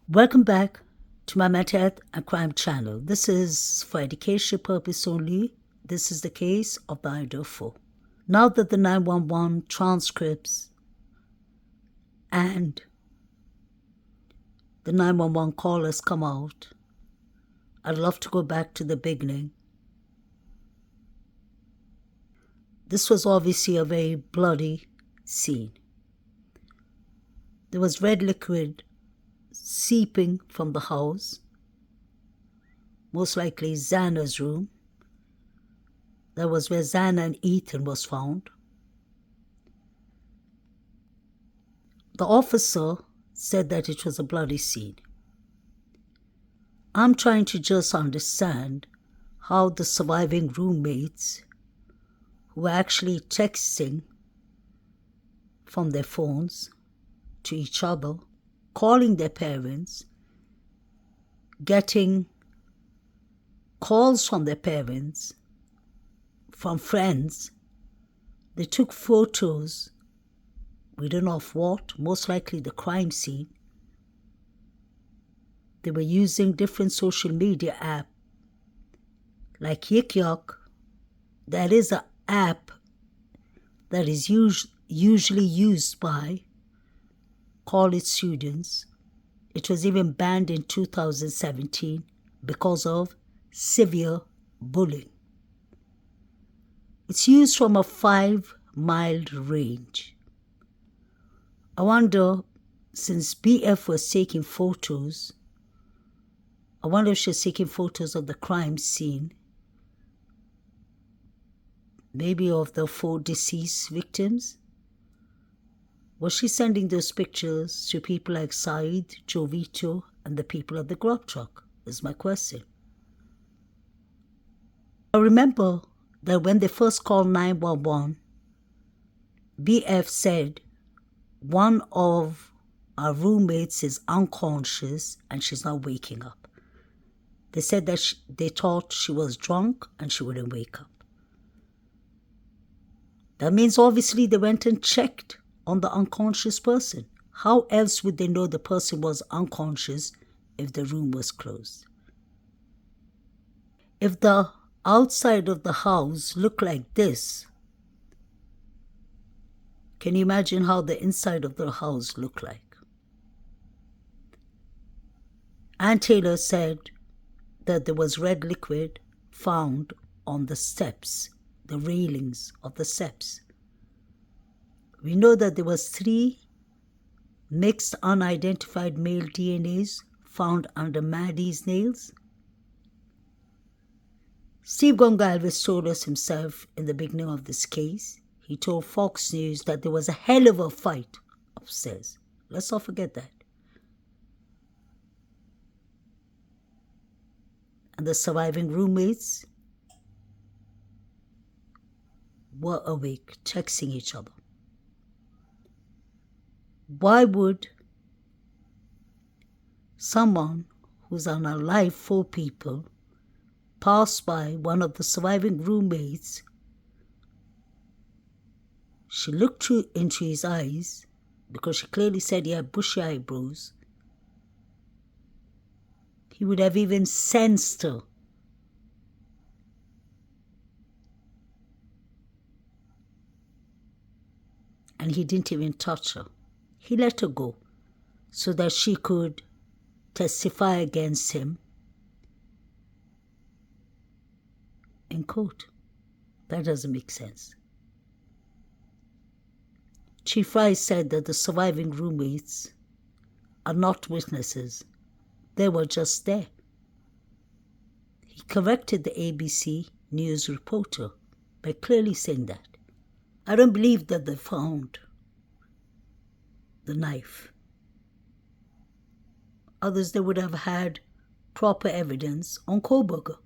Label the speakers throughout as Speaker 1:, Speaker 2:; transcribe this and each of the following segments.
Speaker 1: Welcome back to my mental health and crime channel. This is for education purpose only. This is the case of the Idaho. Now that the 911 transcripts and the 911 call has come out, I'd love to go back to the beginning. This was obviously a very bloody scene. There was red liquid seeping from the house, most likely Xana's room. That was where Xana and Ethan was found. The officer said that it was a bloody scene. I'm trying to just understand how the surviving roommates who were actually texting from their phones to each other, calling their parents, getting calls from their parents, from friends. They took photos, we don't know of what, most likely the crime scene. They were using different social media apps like Yik Yak. That is an app that is usually used by college students. It was even banned in 2017 because of severe bullying. It's used from a 5-mile range. I wonder, since BF was taking photos, I wonder if she's taking photos of the crime scene, maybe of the 4 deceased victims. Was she sending those pictures to people like Said, Jovito, and the people of the grub truck, is my question. I remember that when they first called 911, BF said one of our roommates is unconscious and she's not waking up. They said that they thought she was drunk and she wouldn't wake up. That means obviously they went and checked on the unconscious person. How else would they know the person was unconscious if the room was closed? If the outside of the house looked like this, can you imagine how the inside of the house looked like? Ann Taylor said that there was red liquid found on the steps, the railings of the steps. We know that there was 3 mixed unidentified male DNAs found under Maddie's nails. Steve Gonsalves told us himself in the beginning of this case. He told Fox News that there was a hell of a fight upstairs. Let's not forget that. And the surviving roommates were awake, texting each other. Why would someone who's on a live 4 people pass by one of the surviving roommates? She looked into his eyes because she clearly said he had bushy eyebrows. He would have even sensed her. And he didn't even touch her. He let her go so that she could testify against him in court. That doesn't make sense. Chief Rice said that the surviving roommates are not witnesses. They were just there. He corrected the ABC News reporter by clearly saying that. I don't believe that they found the knife. Others, they would have had proper evidence on Koberger.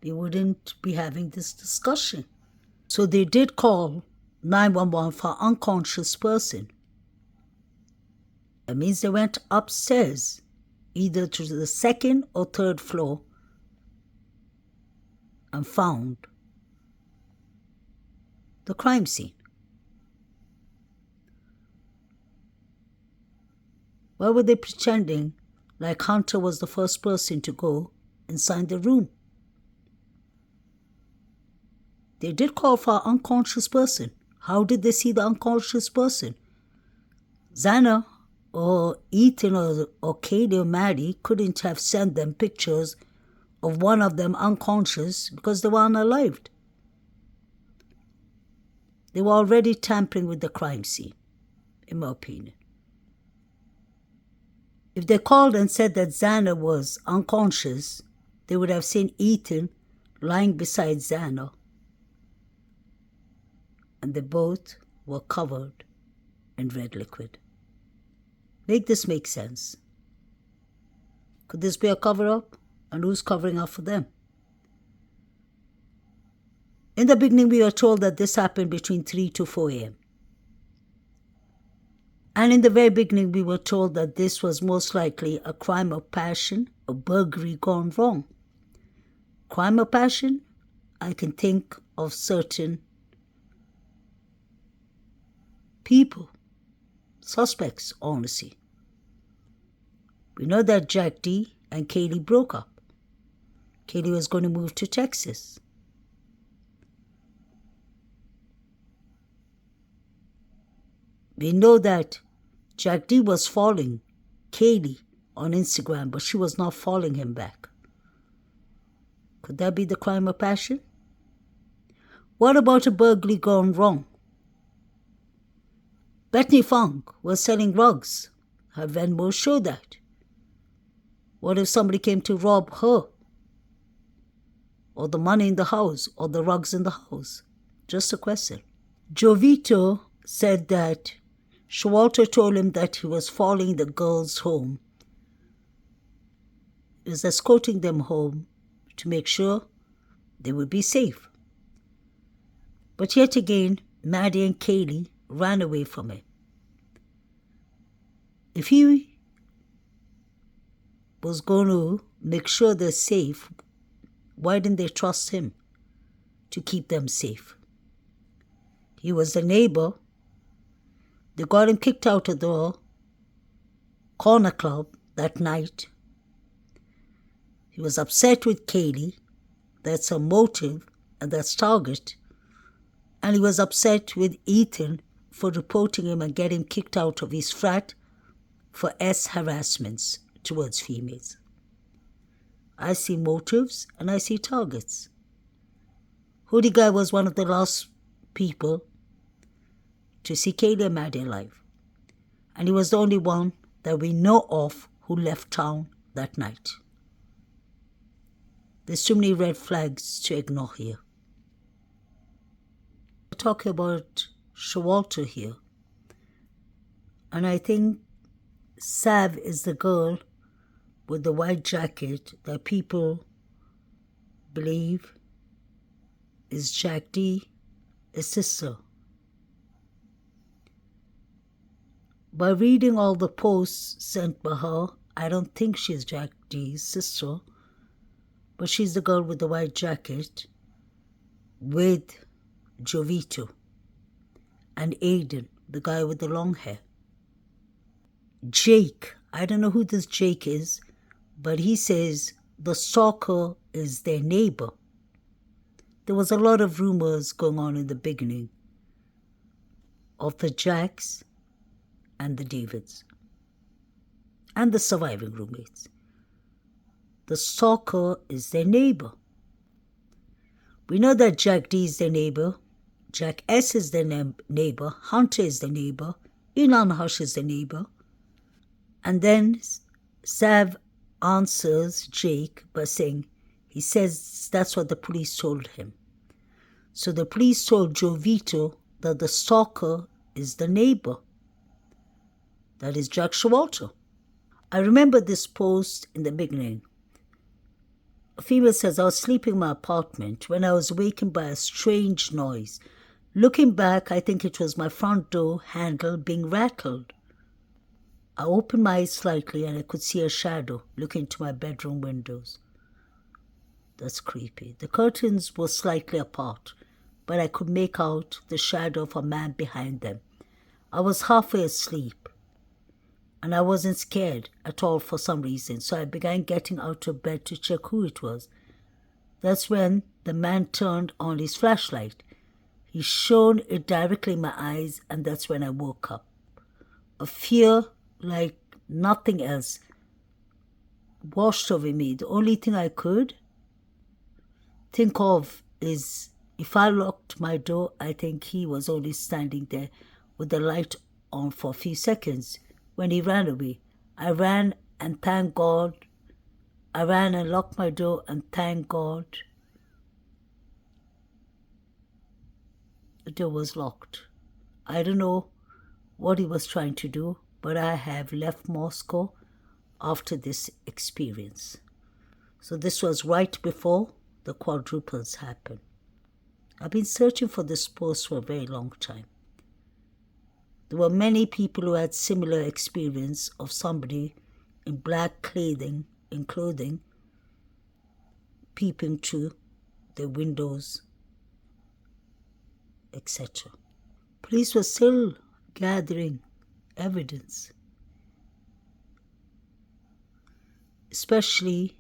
Speaker 1: They wouldn't be having this discussion. So they did call 911 for an unconscious person. That means they went upstairs, either to the 2nd or 3rd floor, and found the crime scene. Why were they pretending like Hunter was the first person to go inside the room. They did call for an unconscious person. How did they see the unconscious person? Xana or Ethan or Katie or Maddie couldn't have sent them pictures of one of them unconscious because they were unalived. They were already tampering with the crime scene, in my opinion. If they called and said that Xana was unconscious, they would have seen Ethan lying beside Xana, and they both were covered in red liquid. Make this make sense. Could this be a cover-up? And who's covering up for them? In the beginning, we were told that this happened between 3 to 4 a.m. And in the very beginning, we were told that this was most likely a crime of passion, a burglary gone wrong. Crime of passion? I can think of certain people, suspects, honestly. We know that Jack D and Kaylee broke up. Kaylee was going to move to Texas. We know that Jack D was following Kaylee on Instagram, but she was not following him back. Could that be the crime of passion? What about a burglary gone wrong? Bethany Funk was selling rugs. Her Venmo showed that. What if somebody came to rob her? Or the money in the house, or the rugs in the house? Just a question. Jovito said that Showalter told him that he was following the girls home. He was escorting them home to make sure they would be safe. But yet again, Maddie and Kaylee ran away from him. If he was going to make sure they're safe, why didn't they trust him to keep them safe? He was the neighbor. They got him kicked out of the corner club that night. He was upset with Kaylee. That's her motive and that's target. And he was upset with Ethan for reporting him and getting him kicked out of his frat for harassments towards females. I see motives and I see targets. Hoodie Guy was one of the last people to see Kaylee and Maddie alive. And he was the only one that we know of who left town that night. There's too many red flags to ignore here. We're talking about Showalter here. And I think Sav is the girl with the white jacket that people believe is Jack D, his sister. By reading all the posts sent by her, I don't think she's Jack D's sister, but she's the girl with the white jacket with Jovito and Aiden, the guy with the long hair. Jake, I don't know who this Jake is, but he says the stalker is their neighbor. There was a lot of rumors going on in the beginning of the Jacks and the Davids and the surviving roommates. The stalker is their neighbor. We know that Jack D is their neighbor, Jack S is their neighbor, Hunter is their neighbor, Elon Hush is their neighbor. And then Sav answers Jake by saying, he says that's what the police told him. So the police told Jovito that the stalker is the neighbor. That is Jack Showalter. I remember this post in the beginning. A female says, I was sleeping in my apartment when I was awakened by a strange noise. Looking back, I think it was my front door handle being rattled. I opened my eyes slightly and I could see a shadow look into my bedroom windows. That's creepy. The curtains were slightly apart, but I could make out the shadow of a man behind them. I was halfway asleep. and I wasn't scared at all for some reason, so I began getting out of bed to check who it was. That's when the man turned on his flashlight. He shone it directly in my eyes, and that's when I woke up. A fear like nothing else washed over me. The only thing I could think of is if I locked my door, I think he was only standing there with the light on for a few seconds when he ran away. I ran and thank God. I ran and locked my door and thank God the door was locked. I don't know what he was trying to do, but I have left Moscow after this experience. So this was right before the quadruples happened. I've been searching for this post for a very long time. There were many people who had similar experience of somebody in black clothing peeping through the windows, etc. Police were still gathering evidence, especially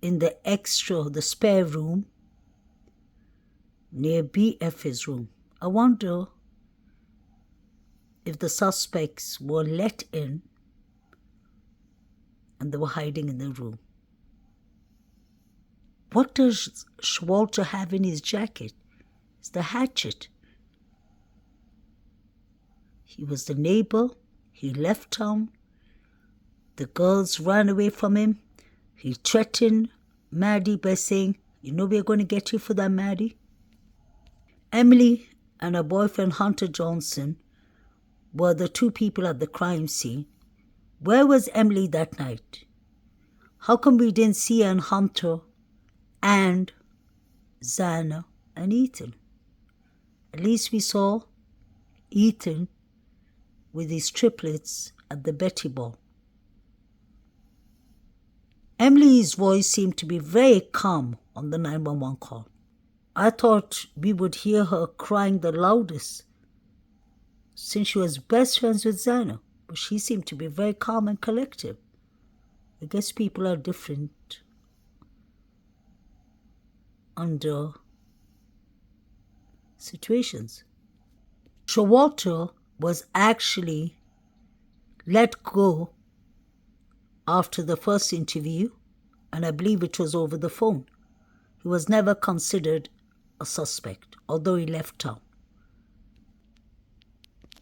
Speaker 1: in the spare room near BF's room. I wonder if the suspects were let in and they were hiding in the room. What does Walter have in his jacket? It's the hatchet. He was the neighbor. He left town. The girls ran away from him. He threatened Maddie by saying, "You know we're going to get you for that, Maddie." Emily and her boyfriend Hunter Johnson were the two people at the crime scene. Where was Emily that night? How come we didn't see her and Hunter and Xana and Ethan? At least we saw Ethan with his triplets at the Betty Ball. Emily's voice seemed to be very calm on the 911 call. I thought we would hear her crying the loudest since she was best friends with Xana, but she seemed to be very calm and collective. I guess people are different under situations. Showalter was actually let go after the first interview, and I believe it was over the phone. He was never considered a suspect, although he left town.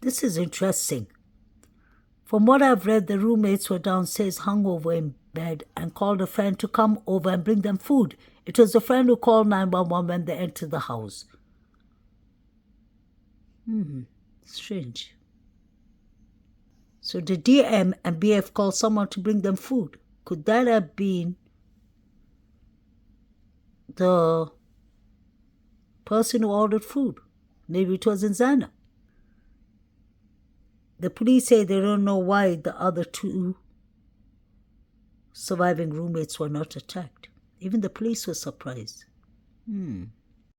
Speaker 1: This is interesting. From what I've read, the roommates were downstairs hungover in bed and called a friend to come over and bring them food. It was the friend who called 911 when they entered the house. Strange. So the DM and BF called someone to bring them food. Could that have been the person who ordered food? Maybe it wasn't Xana. The police say they don't know why the other two surviving roommates were not attacked. Even the police were surprised.